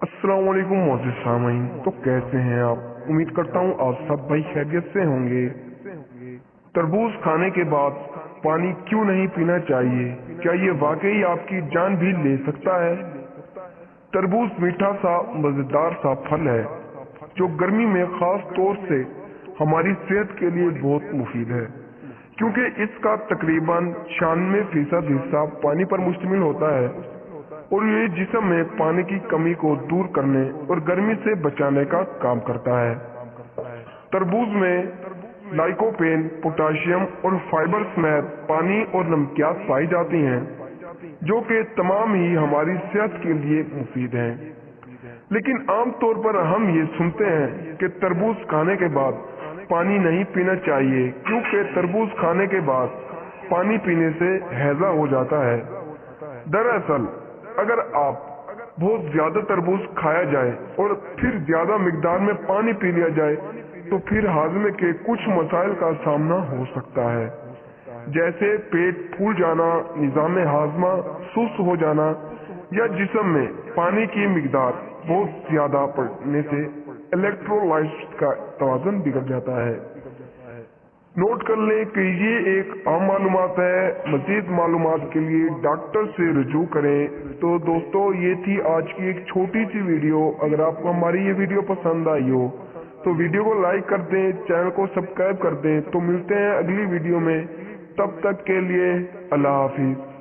السلام علیکم معزز سامعین، تو کیسے ہیں آپ؟ امید کرتا ہوں آپ سب بھائی خیریت سے ہوں گے۔ تربوز کھانے کے بعد پانی کیوں نہیں پینا چاہیے؟ کیا یہ واقعی آپ کی جان بھی لے سکتا ہے؟ تربوز میٹھا سا مزیدار سا پھل ہے جو گرمی میں خاص طور سے ہماری صحت کے لیے بہت مفید ہے، کیونکہ اس کا تقریباً 96% حصہ پانی پر مشتمل ہوتا ہے اور یہ جسم میں پانی کی کمی کو دور کرنے اور گرمی سے بچانے کا کام کرتا ہے۔ تربوز میں لائکوپین، پوٹاشیم اور فائبر سمیت پانی اور نمکیات پائی جاتی ہیں جو کہ تمام ہی ہماری صحت کے لیے مفید ہیں۔ لیکن عام طور پر ہم یہ سنتے ہیں کہ تربوز کھانے کے بعد پانی نہیں پینا چاہیے کیونکہ تربوز کھانے کے بعد پانی پینے سے ہیضہ ہو جاتا ہے۔ دراصل اگر آپ بہت زیادہ تربوز کھایا جائے اور پھر زیادہ مقدار میں پانی پی لیا جائے تو پھر ہاضمے کے کچھ مسائل کا سامنا ہو سکتا ہے، جیسے پیٹ پھول جانا، نظام ہاضمہ سست ہو جانا یا جسم میں پانی کی مقدار بہت زیادہ پڑنے سے الیکٹرولائٹس کا توازن بگڑ جاتا ہے۔ نوٹ کر لیں کہ یہ ایک عام معلومات ہے، مزید معلومات کے لیے ڈاکٹر سے رجوع کریں۔ تو دوستو، یہ تھی آج کی ایک چھوٹی سی ویڈیو۔ اگر آپ کو ہماری یہ ویڈیو پسند آئی ہو تو ویڈیو کو لائک کر دیں، چینل کو سبسکرائب کر دیں۔ تو ملتے ہیں اگلی ویڈیو میں، تب تک کے لیے اللہ حافظ۔